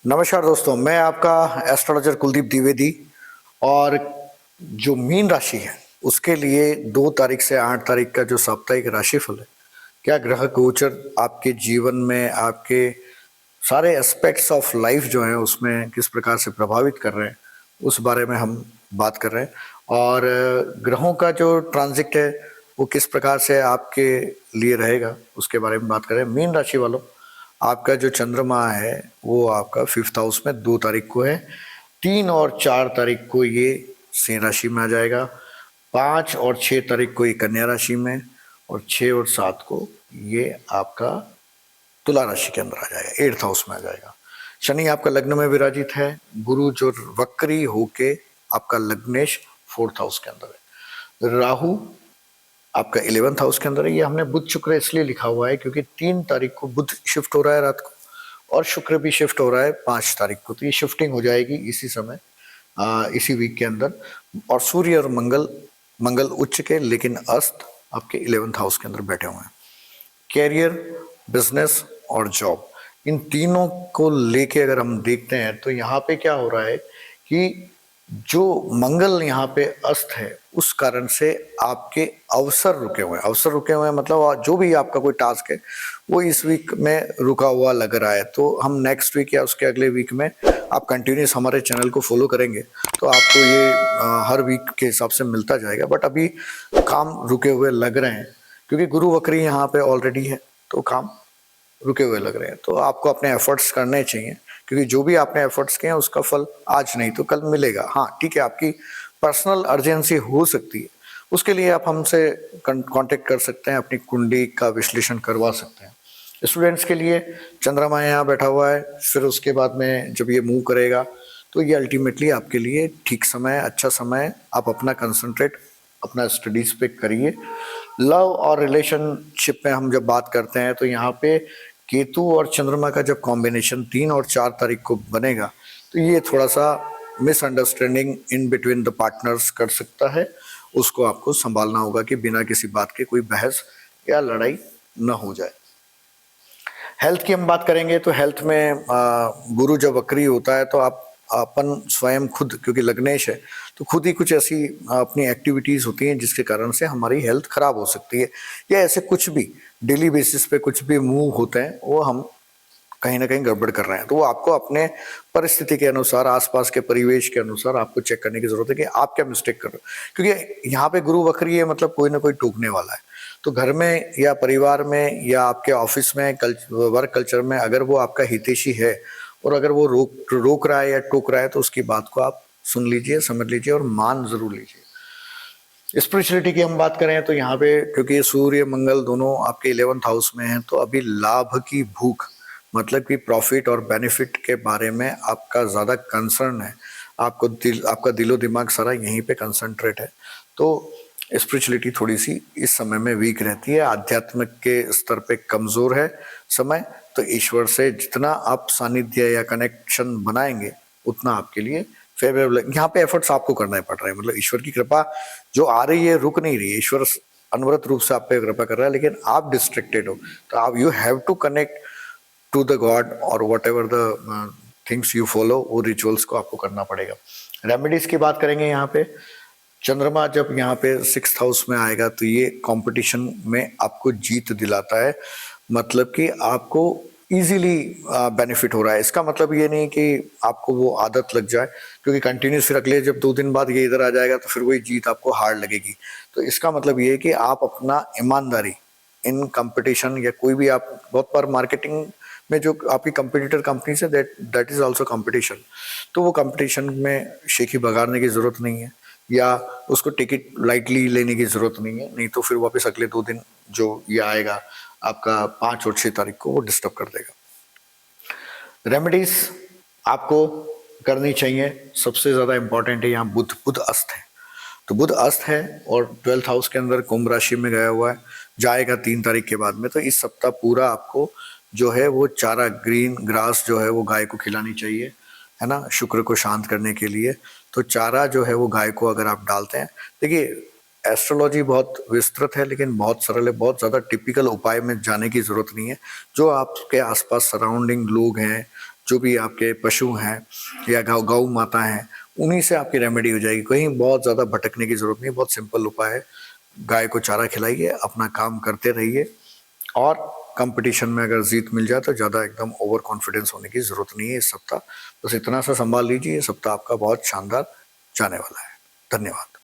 नमस्कार दोस्तों, मैं आपका एस्ट्रोलॉजर कुलदीप द्विवेदी। और जो मीन राशि है उसके लिए 2 तारीख से 8 तारीख का जो साप्ताहिक राशिफल है, क्या ग्रह गोचर आपके जीवन में आपके सारे एस्पेक्ट्स ऑफ लाइफ जो है उसमें किस प्रकार से प्रभावित कर रहे हैं, उस बारे में हम बात कर रहे हैं। और ग्रहों का जो ट्रांजिट है वो किस प्रकार से आपके लिए रहेगा उसके बारे में बात करें। मीन राशि वालों, आपका जो चंद्रमा है वो आपका 5th हाउस में 2 तारीख को है। 3 और 4 तारीख को ये सिंह राशि में आ जाएगा। 5 और 6 तारीख को ये कन्या राशि में, और 6 और 7 को ये आपका तुला राशि के अंदर आ जाएगा, 8th हाउस में आ जाएगा। शनि आपका लग्न में विराजित है। गुरु जो वक्री होके आपका लग्नेश 4th हाउस के अंदर है। राहु आपका 11th हाउस के अंदर है। ये हमने बुध शुक्र इसलिए लिखा हुआ है क्योंकि 3 तारीख को बुध शिफ्ट हो रहा है रात को, और शुक्र भी शिफ्ट हो रहा है 5 तारीख को। तो ये शिफ्टिंग हो जाएगी इसी समय, इसी वीक के अंदर। और सूर्य और मंगल उच्च के, लेकिन अस्त आपके 11th हाउस के अंदर बैठे हुए हैं। कैरियर, बिजनेस और जॉब, इन तीनों को लेके अगर हम देखते हैं तो यहाँ पे क्या हो रहा है कि जो मंगल यहाँ पे अस्त है उस कारण से आपके अवसर रुके हुए हैं। अवसर रुके हुए हैं मतलब जो भी आपका कोई टास्क है वो इस वीक में रुका हुआ लग रहा है। तो हम नेक्स्ट वीक या उसके अगले वीक में, आप कंटिन्यूस हमारे चैनल को फॉलो करेंगे तो आपको ये हर वीक के हिसाब से मिलता जाएगा। बट अभी काम रुके हुए लग रहे हैं क्योंकि गुरु वक्री यहाँ पे ऑलरेडी है, तो काम रुके हुए लग रहे हैं। तो आपको अपने एफर्ट्स करने चाहिए क्योंकि जो भी आपने एफर्ट्स किए हैं उसका फल आज नहीं तो कल मिलेगा। हाँ ठीक है, आपकी पर्सनल अर्जेंसी हो सकती है, उसके लिए आप हमसे कांटेक्ट कर सकते हैं, अपनी कुंडली का विश्लेषण करवा सकते हैं। स्टूडेंट्स के लिए चंद्रमा यहाँ बैठा हुआ है, फिर उसके बाद में जब ये मूव करेगा तो ये अल्टीमेटली आपके लिए ठीक समय, अच्छा समय। आप अपना कंसंट्रेट अपना स्टडीज पे करिए। लव और रिलेशनशिप में हम जब बात करते हैं तो यहाँ पे केतु और चंद्रमा का जब कॉम्बिनेशन 3 और 4 तारीख को बनेगा तो ये थोड़ा सा misunderstanding in between the partners कर सकता है। उसको आपको संभालना होगा कि बिना किसी बात के कोई बहस या लड़ाई न हो जाए। हेल्थ की हम बात करेंगे तो हेल्थ में गुरु जब वक्री होता है तो आप अपन स्वयं खुद, क्योंकि लग्नेश है तो खुद ही कुछ ऐसी अपनी एक्टिविटीज होती हैं जिसके कारण से हमारी हेल्थ खराब हो सकती है, या ऐसे कुछ भी डेली बेसिस पे कुछ भी मूव होते हैं वो हम कहीं ना कहीं गड़बड़ कर रहे हैं। तो वो आपको अपने परिस्थिति के अनुसार, आसपास के परिवेश के अनुसार आपको चेक करने की जरूरत है कि आप क्या मिस्टेक कर रहे हो। क्योंकि यहाँ पे गुरु वक्री है मतलब कोई ना कोई टूकने वाला है। तो घर में या परिवार में या आपके ऑफिस में वर्क कल्चर में अगर वो आपका हितैषी है और अगर वो रोक रहा है या टोक रहा है तो उसकी बात को आप सुन लीजिए, समझ लीजिए और मान जरूर लीजिए। स्पिरिचुअलिटी की हम बात करें तो यहाँ पे क्योंकि सूर्य मंगल दोनों आपके 11th हाउस में हैं तो अभी लाभ की भूख, मतलब कि प्रॉफिट और बेनिफिट के बारे में आपका ज़्यादा कंसर्न है। आपका दिलो दिमाग सारा यहीं पे कंसंट्रेट है। तो स्पिरिचुअलिटी थोड़ी सी इस समय में वीक रहती है, आध्यात्मिक के स्तर पे कमज़ोर है समय। तो ईश्वर से जितना आप सानिध्य या कनेक्शन बनाएंगे उतना आपके लिए फेवरेबल। यहाँ पे एफर्ट्स आपको करना पड़ रहा है, मतलब ईश्वर की कृपा जो आ रही है रुक नहीं रही है। ईश्वर अनवरत रूप से आप पे कृपा कर रहा है, लेकिन आप डिस्ट्रैक्टेड हो। तो आप you have to connect to the God और whatever the things you follow, वो रिचुअल्स को आपको करना पड़ेगा। रेमेडीज की बात करेंगे यहाँ पे, चंद्रमा जब यहाँ पे 6th हाउस में आएगा तो ये कंपटीशन में आपको जीत दिलाता है, मतलब कि आपको इजीली बेनिफिट हो रहा है। इसका मतलब ये नहीं कि आपको वो आदत लग जाए, क्योंकि कंटिन्यूस फिर अगले जब 2 दिन बाद ये इधर आ जाएगा तो फिर वही जीत आपको हार्ड लगेगी। तो इसका मतलब ये है कि आप अपना ईमानदारी इन कंपटीशन या कोई भी, आप बहुत बार मार्केटिंग में जो आपकी competitor company say that is also competition, तो वो कंपटीशन में शेखी बगाड़ने की जरूरत नहीं है या उसको टिकट लाइटली लेने की जरूरत नहीं है। नहीं तो फिर वापस अगले 2 दिन जो ये आएगा आपका 5 और 6 तारीख को वो डिस्टर्ब कर देगा। रेमेडीज आपको करनी चाहिए, सबसे ज्यादा इंपॉर्टेंट है यहाँ बुध अस्त है। तो बुध अस्त है और 12th हाउस के अंदर कुंभ राशि में गया हुआ है, जाएगा 3 तारीख के बाद में। तो इस सप्ताह पूरा आपको जो है वो चारा, ग्रीन ग्रास जो है वो गाय को खिलानी चाहिए, है ना, शुक्र को शांत करने के लिए। तो चारा जो है वो गाय को अगर आप डालते हैं, देखिए एस्ट्रोलॉजी बहुत विस्तृत है लेकिन बहुत सरल है, बहुत ज़्यादा टिपिकल उपाय में जाने की ज़रूरत नहीं है। जो आपके आसपास सराउंडिंग लोग हैं जो भी आपके पशु हैं या गौ माता हैं, उन्हीं से आपकी रेमेडी हो जाएगी। कहीं बहुत ज़्यादा भटकने की ज़रूरत नहीं, बहुत सिंपल उपाय है। गाय को चारा खिलाइए, अपना काम करते रहिए, और कंपटीशन में अगर जीत मिल जाए तो ज़्यादा एकदम ओवर कॉन्फिडेंस होने की ज़रूरत नहीं है इस सप्ताह। बस इतना सा संभाल लीजिए, ये सप्ताह आपका बहुत शानदार जाने वाला है। धन्यवाद।